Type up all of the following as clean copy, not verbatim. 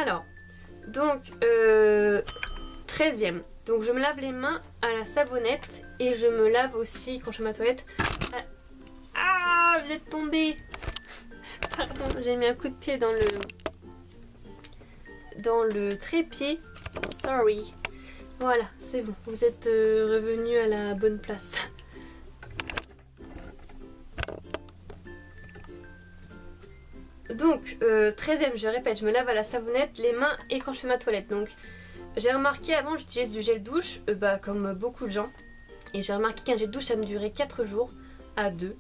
Alors, donc 13e. Donc je me lave les mains à la savonnette et je me lave aussi quand je fais ma toilette. Ah, vous êtes tombé. Pardon, j'ai mis un coup de pied dans le trépied. Sorry. Voilà, c'est bon, vous êtes revenu à la bonne place. Donc, 13e, je répète, je me lave à la savonnette les mains et quand je fais ma toilette. Donc, j'ai remarqué avant, j'utilise du gel douche, comme beaucoup de gens. Et j'ai remarqué qu'un gel douche, ça me durait 4 jours à 2.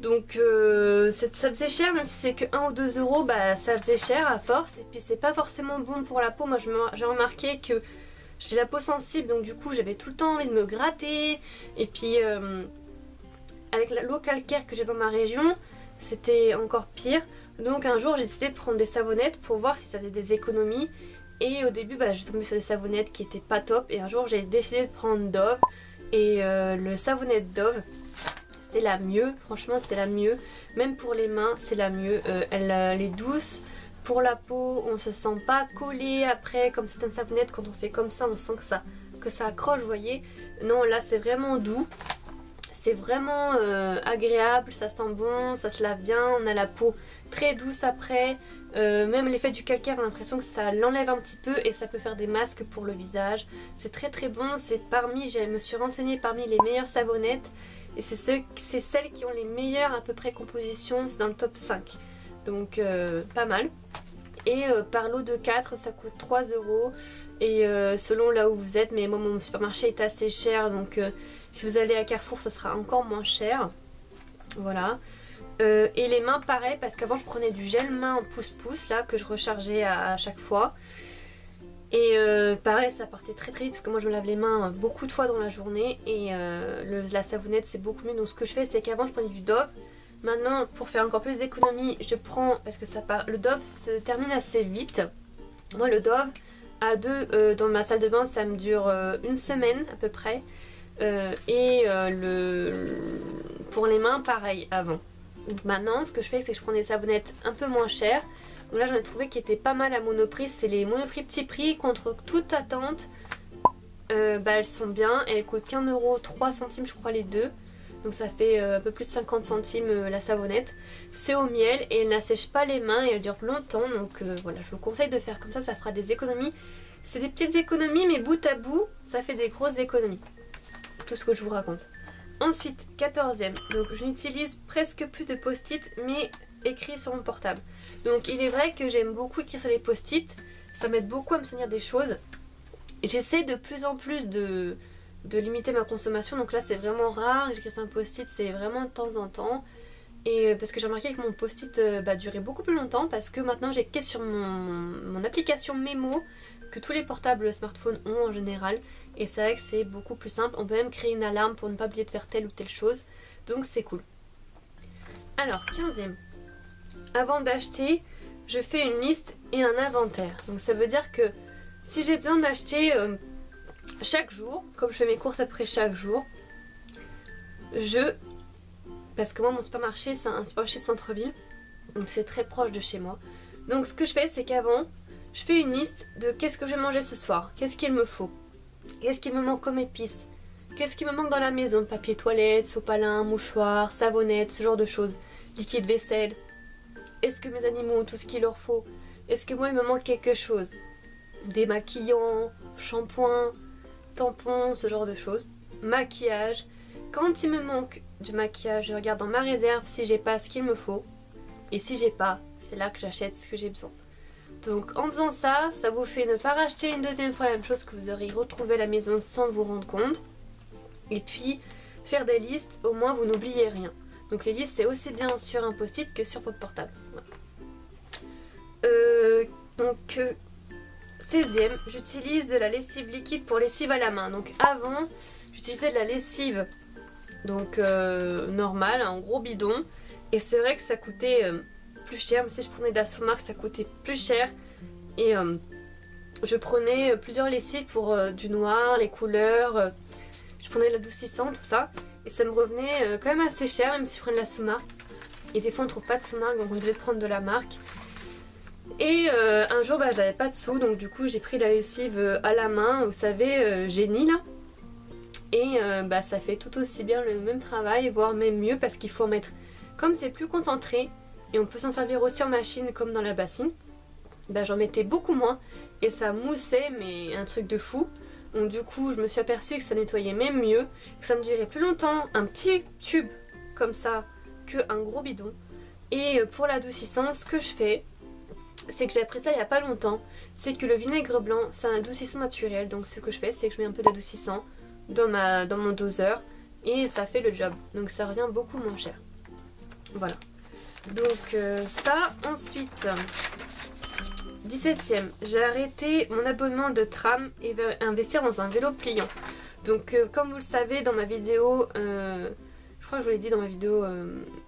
Donc, ça faisait cher, même si c'est que 1 ou 2 euros, ça faisait cher à force. Et puis, c'est pas forcément bon pour la peau. Moi, j'ai remarqué que j'ai la peau sensible, donc du coup, j'avais tout le temps envie de me gratter. Et puis, avec l'eau calcaire que j'ai dans ma région, c'était encore pire. Donc un jour j'ai décidé de prendre des savonnettes pour voir si ça faisait des économies. Et au début j'ai tombé sur des savonnettes qui étaient pas top. Et un jour j'ai décidé de prendre Dove. Et le savonnette Dove, c'est la mieux. Franchement c'est la mieux. Même pour les mains c'est la mieux. Elle est douce. Pour la peau on se sent pas collé après. Comme certaines savonnettes, quand on fait comme ça on sent que ça accroche, vous voyez. Non, là c'est vraiment doux. C'est vraiment agréable, ça sent bon, ça se lave bien, on a la peau très douce après. Même l'effet du calcaire, on a l'impression que ça l'enlève un petit peu et ça peut faire des masques pour le visage. C'est très très bon, c'est je me suis renseignée parmi les meilleures savonnettes. Et c'est celles qui ont les meilleures à peu près compositions, c'est dans le top 5. Donc pas mal. Et par lot de 4, ça coûte 3 euros. Et selon là où vous êtes, mais moi mon supermarché est assez cher, donc si vous allez à Carrefour ça sera encore moins cher. Voilà. Et les mains pareil, parce qu'avant je prenais du gel main en pouce-pouce là que je rechargeais à chaque fois. Et pareil ça partait très très vite parce que moi je me lave les mains beaucoup de fois dans la journée. Et la savonnette c'est beaucoup mieux. Donc ce que je fais c'est qu'avant je prenais du Dove. Maintenant pour faire encore plus d'économie je prends, parce que le Dove se termine assez vite. Moi le Dove à 2 dans ma salle de bain ça me dure une semaine à peu près. Pour les mains pareil avant. Donc maintenant ce que je fais c'est que je prends des savonnettes un peu moins chères. Donc là j'en ai trouvé qui étaient pas mal à Monoprix. C'est les Monoprix petit prix contre toute attente. Elles sont bien. Elles coûtent qu'1,03€ je crois les deux. Donc ça fait un peu plus de 50 centimes la savonnette. C'est au miel et elle n'assèche pas les mains et elle dure longtemps. Donc voilà, je vous conseille de faire comme ça fera des économies. C'est des petites économies mais bout à bout ça fait des grosses économies. Tout ce que je vous raconte. Ensuite, 14e. Donc je n'utilise presque plus de post-it mais écrit sur mon portable. Donc il est vrai que j'aime beaucoup écrire sur les post-it. Ça m'aide beaucoup à me souvenir des choses. J'essaie de plus en plus de limiter ma consommation. Donc là c'est vraiment rare. J'écris sur un post-it, c'est vraiment de temps en temps. Et parce que j'ai remarqué que mon post-it durait beaucoup plus longtemps. Parce que maintenant j'ai cliqué sur mon application Mémo que tous les portables smartphones ont en général. Et c'est vrai que c'est beaucoup plus simple. On peut même créer une alarme pour ne pas oublier de faire telle ou telle chose. Donc c'est cool. Alors 15e. Avant d'acheter, je fais une liste et un inventaire. Donc ça veut dire que si j'ai besoin d'acheter chaque jour, comme je fais mes courses après chaque jour, parce que moi mon supermarché c'est un supermarché de centre-ville. Donc c'est très proche de chez moi. Donc ce que je fais c'est qu'avant, je fais une liste de qu'est-ce que je vais manger ce soir, qu'est-ce qu'il me faut, qu'est-ce qu'il me manque comme épices, qu'est-ce qui me manque dans la maison, papier toilette, sopalin, mouchoir, savonnette, ce genre de choses, liquide vaisselle. Est-ce que mes animaux ont tout ce qu'il leur faut? Est-ce que moi il me manque quelque chose? Démaquillant, shampoing, tampons, ce genre de choses. Maquillage. Quand il me manque du maquillage, je regarde dans ma réserve si j'ai pas ce qu'il me faut. Et si j'ai pas, c'est là que j'achète ce que j'ai besoin. Donc en faisant ça, ça vous fait ne pas racheter une deuxième fois la même chose que vous aurez retrouvé à la maison sans vous rendre compte. Et puis faire des listes, au moins vous n'oubliez rien. Donc les listes c'est aussi bien sur un post-it que sur votre portable. Voilà. 16e, j'utilise de la lessive liquide pour lessive à la main. Donc avant, j'utilisais de la lessive normale, un gros bidon. Et c'est vrai que ça coûtait plus cher, mais si je prenais de la sous-marque ça coûtait plus cher. Et je prenais plusieurs lessives pour du noir, les couleurs, je prenais de l'adoucissant, tout ça. Et ça me revenait quand même assez cher, même si je prenais de la sous-marque. Et des fois on ne trouve pas de sous-marque, donc on devait prendre de la marque. Et un jour j'avais pas de sous, donc du coup j'ai pris la lessive à la main, vous savez, génie là. Et ça fait tout aussi bien le même travail, voire même mieux, parce qu'il faut en mettre, comme c'est plus concentré, et on peut s'en servir aussi en machine comme dans la bassine, j'en mettais beaucoup moins, et ça moussait, mais un truc de fou. Donc du coup je me suis aperçue que ça nettoyait même mieux, que ça me durait plus longtemps, un petit tube comme ça, qu'un gros bidon. Et pour l'adoucissant, ce que je fais, c'est que j'ai appris ça il y a pas longtemps, c'est que le vinaigre blanc c'est un adoucissant naturel, donc ce que je fais c'est que je mets un peu d'adoucissant dans mon doseur et ça fait le job, donc ça revient beaucoup moins cher. Voilà, donc ça. Ensuite, 17ème, j'ai arrêté mon abonnement de tram et vais investir dans un vélo pliant. Donc comme vous le savez dans ma vidéo, je crois que je vous l'ai dit dans ma vidéo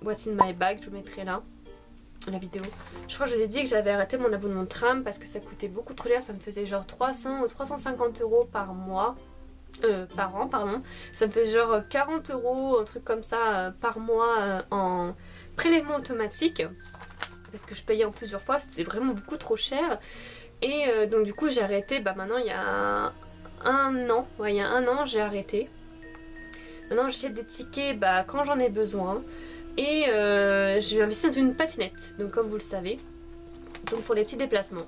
What's in my bag, je vous mettrai là la vidéo. Je crois que je vous ai dit que j'avais arrêté mon abonnement de tram parce que ça coûtait beaucoup trop cher, ça me faisait genre 300 ou 350 € par mois, par an pardon. Ça me fait genre 40 €, un truc comme ça par mois en prélèvement automatique. Parce que je payais en plusieurs fois, c'était vraiment beaucoup trop cher. Et donc du coup j'ai arrêté, maintenant il y a un an, ouais il y a un an j'ai arrêté. Maintenant j'achète des tickets quand j'en ai besoin. Et je vais investir dans une patinette, donc comme vous le savez, donc pour les petits déplacements.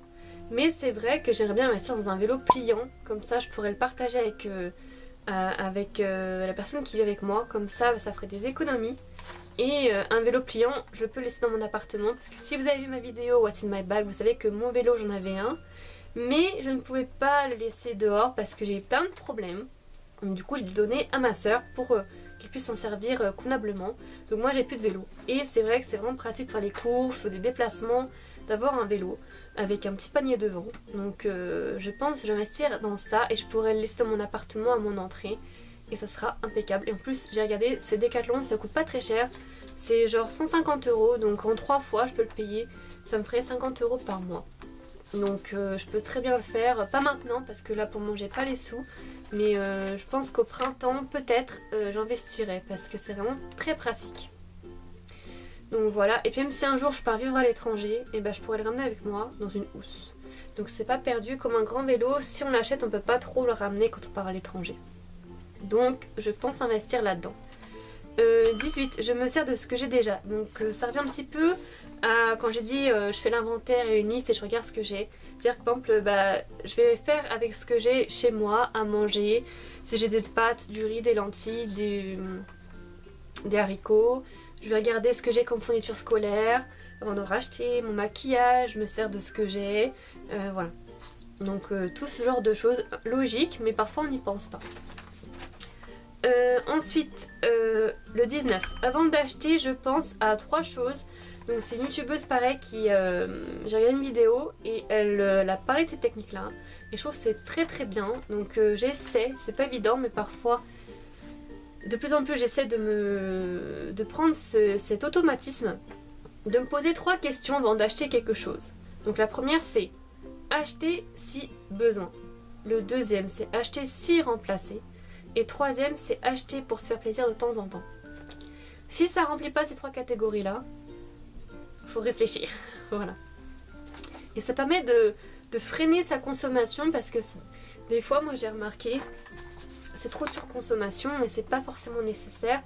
Mais c'est vrai que j'aimerais bien investir dans un vélo pliant, comme ça je pourrais le partager avec la personne qui vit avec moi, comme ça ça ferait des économies. Et un vélo pliant, je peux le laisser dans mon appartement, parce que si vous avez vu ma vidéo What's in my bag, vous savez que mon vélo j'en avais un, mais je ne pouvais pas le laisser dehors parce que j'ai eu plein de problèmes. Donc, du coup je l'ai donné à ma soeur pour qu'elle puisse s'en servir convenablement. Donc moi j'ai plus de vélo. Et c'est vrai que c'est vraiment pratique pour faire les courses ou des déplacements d'avoir un vélo avec un petit panier devant. Donc je pense que je vais investir dans ça et je pourrais le laisser dans mon appartement à mon entrée. Et ça sera impeccable. Et en plus j'ai regardé, c'est Decathlon, ça coûte pas très cher. C'est genre 150 €, donc en 3 fois je peux le payer. Ça me ferait 50 € par mois. Donc je peux très bien le faire, pas maintenant parce que là pour le moment j'ai pas les sous, mais je pense qu'au printemps peut-être j'investirai parce que c'est vraiment très pratique. Donc voilà, et puis même si un jour je pars vivre à l'étranger, et je pourrais le ramener avec moi dans une housse. Donc c'est pas perdu comme un grand vélo, si on l'achète on peut pas trop le ramener quand on part à l'étranger. Donc je pense investir là-dedans. 18, je me sers de ce que j'ai déjà. Donc ça revient un petit peu à quand j'ai dit je fais l'inventaire et une liste et je regarde ce que j'ai. C'est-à-dire que par exemple je vais faire avec ce que j'ai chez moi à manger. Si j'ai des pâtes, du riz, des lentilles, des haricots. Je vais regarder ce que j'ai comme fourniture scolaire avant de racheter mon maquillage, je me sers de ce que j'ai. Voilà. Donc tout ce genre de choses logiques, mais parfois on n'y pense pas. Ensuite, le 19. Avant d'acheter, je pense à 3 choses. Donc c'est une youtubeuse pareil qui... j'ai regardé une vidéo et elle a parlé de ces techniques-là. Et je trouve que c'est très très bien. Donc j'essaie, c'est pas évident, mais parfois... De plus en plus j'essaie de prendre cet automatisme. De me poser 3 questions avant d'acheter quelque chose. Donc la première c'est acheter si besoin. Le deuxième c'est acheter si remplacer. Et troisième, c'est acheter pour se faire plaisir de temps en temps. Si ça remplit pas ces 3 catégories là, faut réfléchir. Voilà. Et ça permet de freiner sa consommation parce que des fois, moi j'ai remarqué, c'est trop de surconsommation et c'est pas forcément nécessaire.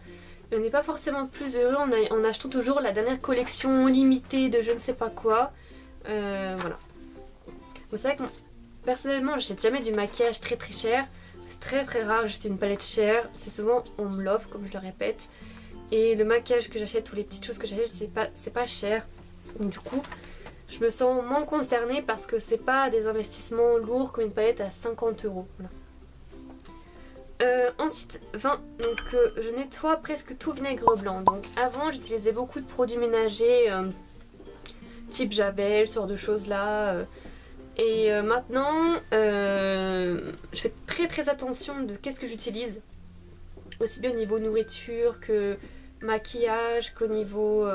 Et on n'est pas forcément plus heureux en achetant toujours la dernière collection limitée de je ne sais pas quoi. Voilà. Vous savez que personnellement, j'achète jamais du maquillage très très cher. C'est très très rare, j'achète une palette chère, c'est souvent on me l'offre comme je le répète. Et le maquillage que j'achète ou les petites choses que j'achète c'est pas cher. Donc du coup je me sens moins concernée parce que c'est pas des investissements lourds comme une palette à 50 €. Voilà. Ensuite 20, donc je nettoie presque tout vinaigre blanc. Donc avant j'utilisais beaucoup de produits ménagers type Javel, ce genre de choses là. Et maintenant, je fais très très attention de qu'est-ce que j'utilise. Aussi bien au niveau nourriture que maquillage, qu'au niveau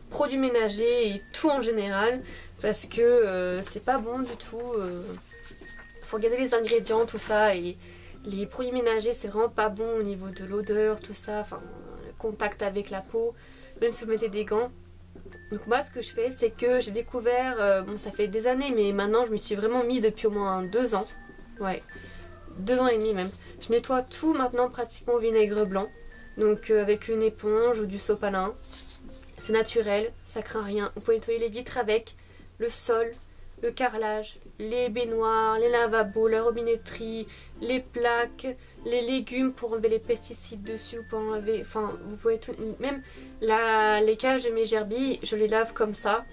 produits ménagers et tout en général. Parce que c'est pas bon du tout. Faut regarder les ingrédients, tout ça. Et les produits ménagers, c'est vraiment pas bon au niveau de l'odeur, tout ça. Enfin, le contact avec la peau. Même si vous mettez des gants. Donc moi ce que je fais c'est que j'ai découvert, bon ça fait des années mais maintenant je m'y suis vraiment mis depuis au moins 2 ans. Ouais, 2 ans et demi même. Je nettoie tout maintenant pratiquement au vinaigre blanc. Donc avec une éponge ou du sopalin. C'est naturel, ça craint rien. Vous pouvez nettoyer les vitres avec, le sol, le carrelage, les baignoires, les lavabos, la robinetterie, les plaques, les légumes pour enlever les pesticides dessus, pour enlever, enfin vous pouvez tout, même les cages de mes gerbilles, je les lave comme ça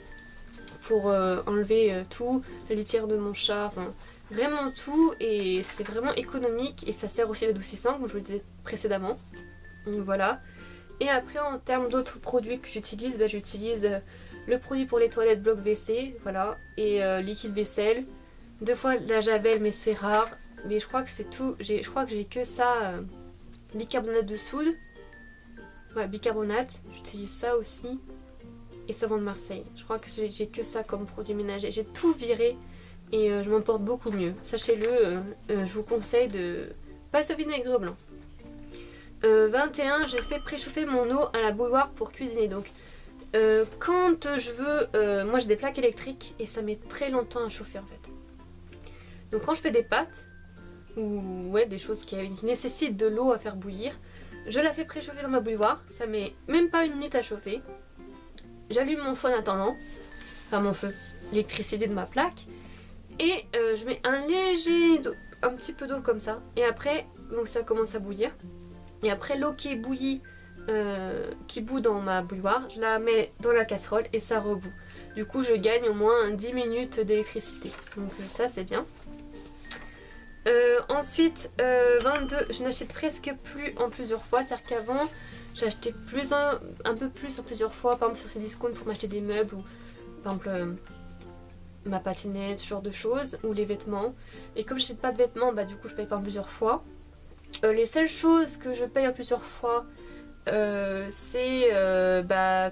pour enlever tout, la litière de mon chat, enfin vraiment tout, et c'est vraiment économique et ça sert aussi d'adoucissant comme je vous le disais précédemment. Donc voilà. Et après en termes d'autres produits que j'utilise, j'utilise le produit pour les toilettes bloc WC, voilà, et liquide vaisselle. 2 fois la javel mais c'est rare, mais je crois que c'est tout, je crois que j'ai que ça, bicarbonate de soude, ouais bicarbonate, j'utilise ça aussi, et savon de Marseille. Je crois que j'ai que ça comme produit ménager, j'ai tout viré et je m'en porte beaucoup mieux. Sachez-le, je vous conseille de passer au vinaigre blanc. 21, j'ai fait préchauffer mon eau à la bouilloire pour cuisiner. Donc quand je veux, moi j'ai des plaques électriques et ça met très longtemps à chauffer en fait. Donc quand je fais des pâtes ou ouais des choses qui nécessitent de l'eau à faire bouillir, je la fais préchauffer dans ma bouilloire. Ça met même pas 1 minute à chauffer. J'allume mon feu en attendant, enfin mon feu, l'électricité de ma plaque, et je mets un petit peu d'eau comme ça. Et après, donc ça commence à bouillir. Et après l'eau qui est bouillie, qui bout dans ma bouilloire, je la mets dans la casserole et ça rebout. Du coup je gagne au moins 10 minutes d'électricité. Donc ça c'est bien. Ensuite 22, je n'achète presque plus en plusieurs fois. C'est-à-dire qu'avant j'achetais un peu plus en plusieurs fois. Par exemple sur ces discounts pour m'acheter des meubles ou par exemple ma patinette, ce genre de choses, ou les vêtements. Et comme je n'achète pas de vêtements, du coup je paye pas en plusieurs fois. Les seules choses que je paye en plusieurs fois, c'est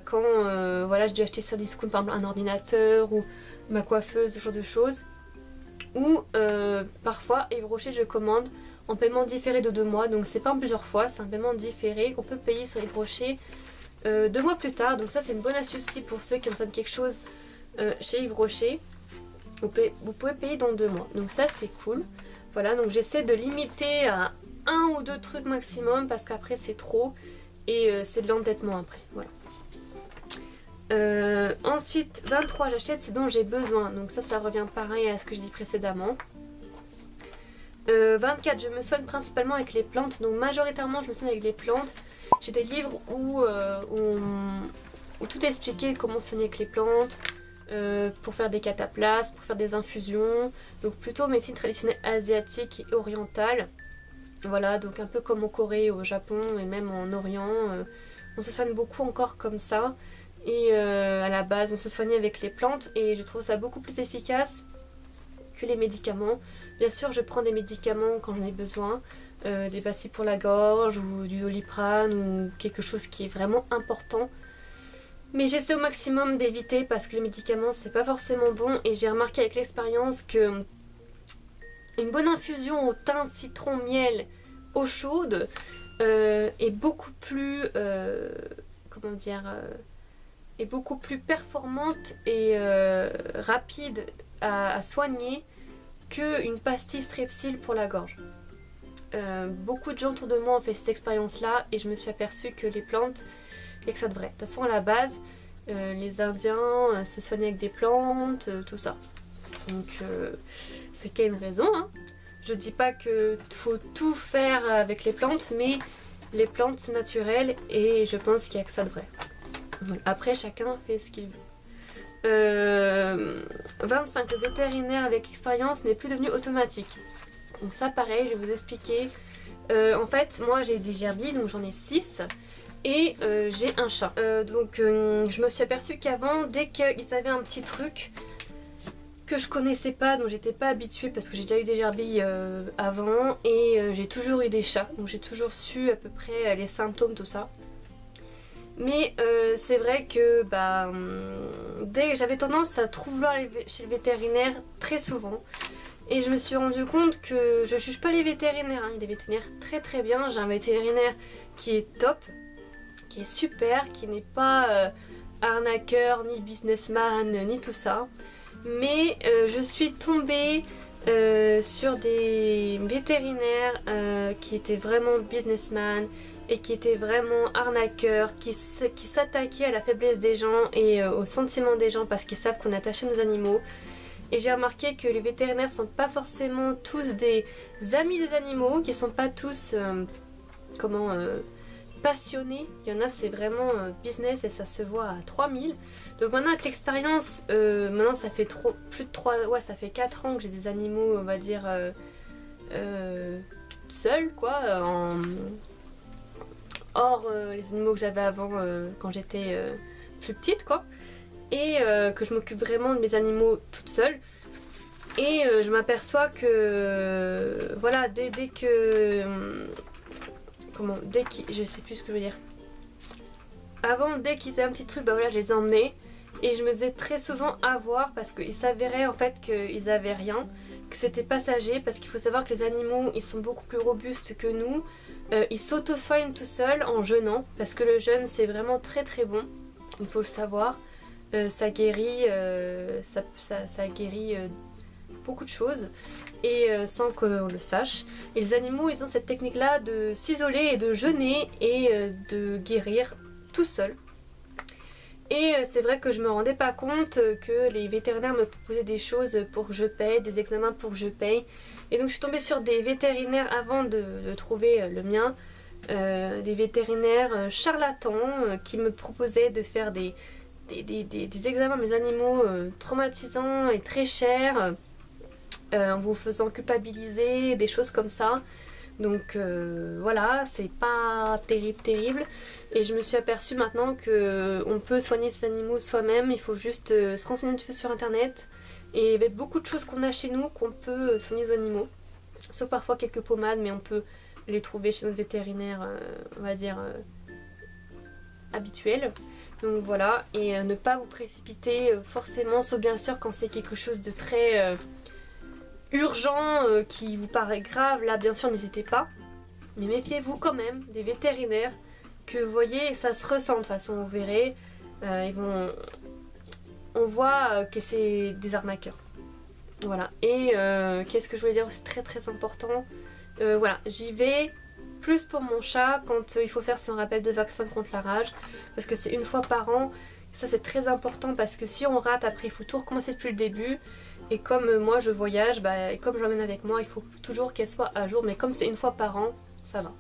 quand voilà, j'ai dû acheter sur discount par exemple un ordinateur ou ma coiffeuse, ce genre de choses. Ou parfois Yves Rocher je commande en paiement différé de 2 mois, donc c'est pas en plusieurs fois, c'est un paiement différé qu'on peut payer sur Yves Rocher 2 mois plus tard. Donc ça c'est une bonne astuce aussi pour ceux qui ont besoin de quelque chose chez Yves Rocher. Vous pouvez payer dans 2 mois, donc ça c'est cool. Voilà, donc j'essaie de limiter à 1 ou 2 trucs maximum parce qu'après c'est trop et c'est de l'endettement après. Voilà. Ensuite 23, j'achète ce dont j'ai besoin, donc ça revient pareil à ce que j'ai dit précédemment. 24, je me soigne principalement avec les plantes, donc majoritairement je me soigne avec les plantes. J'ai des livres où tout est expliqué, comment soigner avec les plantes, pour faire des cataplasmes, pour faire des infusions, donc plutôt médecine traditionnelle asiatique et orientale. Voilà, donc un peu comme en Corée, au Japon et même en Orient, on se soigne beaucoup encore comme ça. Et à la base on se soignait avec les plantes et je trouve ça beaucoup plus efficace que les médicaments. Bien sûr je prends des médicaments quand j'en ai besoin, des pastilles pour la gorge ou du Doliprane ou quelque chose qui est vraiment important. Mais j'essaie au maximum d'éviter parce que les médicaments c'est pas forcément bon et j'ai remarqué avec l'expérience que une bonne infusion au thym, citron, miel, eau chaude est beaucoup plus comment dire est beaucoup plus performante et rapide à soigner qu'une pastille Strepsil pour la gorge. Beaucoup de gens autour de moi ont fait cette expérience là et je me suis aperçue que les plantes, il n'y a que ça de vrai. De toute façon à la base les Indiens se soignaient avec des plantes, tout ça. Donc c'est qu'il y a une raison, hein. Je dis pas qu'il faut tout faire avec les plantes, mais les plantes c'est naturel et je pense qu'il n'y a que ça de vrai. Voilà. Après chacun fait ce qu'il veut. 25, le vétérinaire avec expérience n'est plus devenu automatique. Donc ça pareil, je vais vous expliquer. En fait moi j'ai des gerbilles, donc j'en ai 6 et j'ai un chat. Donc je me suis aperçue qu'avant, dès qu'ils avaient un petit truc que je connaissais pas, dont j'étais pas habituée parce que j'ai déjà eu des gerbilles avant et j'ai toujours eu des chats, donc j'ai toujours su à peu près les symptômes, tout ça. Mais c'est vrai que j'avais tendance à trop vouloir aller chez le vétérinaire très souvent. Et je me suis rendu compte que je juge pas les vétérinaires, hein. Il y a des vétérinaires très très bien. J'ai un vétérinaire qui est top, qui est super, qui n'est pas arnaqueur, ni businessman, ni tout ça. Mais je suis tombée sur des vétérinaires qui étaient vraiment businessman et qui étaient vraiment arnaqueurs, qui s'attaquaient à la faiblesse des gens et aux sentiments des gens parce qu'ils savent qu'on est attaché à nos animaux. Et j'ai remarqué que les vétérinaires sont pas forcément tous des amis des animaux, qui sont pas tous passionnés. Il y en a c'est vraiment business et ça se voit à 3000. Donc maintenant avec l'expérience, maintenant ça fait plus de 4 ans que j'ai des animaux, on va dire toute seule quoi, hors les animaux que j'avais avant quand j'étais plus petite quoi. Et que je m'occupe vraiment de mes animaux toute seule. Et je m'aperçois que voilà, dès que je sais plus ce que je veux dire. Avant, dès qu'ils avaient un petit truc, bah voilà, je les emmenais et je me faisais très souvent avoir parce qu'il s'avérait en fait qu'ils avaient rien, que c'était passager, parce qu'il faut savoir que les animaux ils sont beaucoup plus robustes que nous. Ils s'auto-soignent tout seuls en jeûnant parce que le jeûne c'est vraiment très très bon, il faut le savoir. Ça guérit, ça guérit beaucoup de choses et sans qu'on le sache. Et les animaux ils ont cette technique là de s'isoler et de jeûner et de guérir tout seuls. Et c'est vrai que je me rendais pas compte que les vétérinaires me proposaient des choses pour que je paye, des examens pour que je paye. Et donc je suis tombée sur des vétérinaires avant de trouver le mien, des vétérinaires charlatans qui me proposaient de faire des examens à mes animaux traumatisants et très chers, en vous faisant culpabiliser, des choses comme ça. Donc voilà, c'est pas terrible. Et je me suis aperçue maintenant qu'on peut soigner ses animaux soi-même, il faut juste se renseigner un petit peu sur internet. Et il y a beaucoup de choses qu'on a chez nous qu'on peut soigner les animaux. Sauf parfois quelques pommades, mais on peut les trouver chez notre vétérinaire, on va dire, habituel. Donc voilà, et ne pas vous précipiter forcément, sauf bien sûr quand c'est quelque chose de très urgent qui vous paraît grave, là bien sûr n'hésitez pas. Mais méfiez-vous quand même des vétérinaires que vous voyez, ça se ressent de toute façon, vous verrez, on voit que c'est des arnaqueurs. Voilà, et qu'est-ce que je voulais dire, c'est très important, voilà, j'y vais plus pour mon chat quand il faut faire son rappel de vaccin contre la rage, parce que c'est une fois par an, ça c'est très important parce que si on rate après il faut tout recommencer depuis le début. Et comme moi je voyage, et comme je l'emmène avec moi, il faut toujours qu'elle soit à jour, mais comme c'est une fois par an, ça va.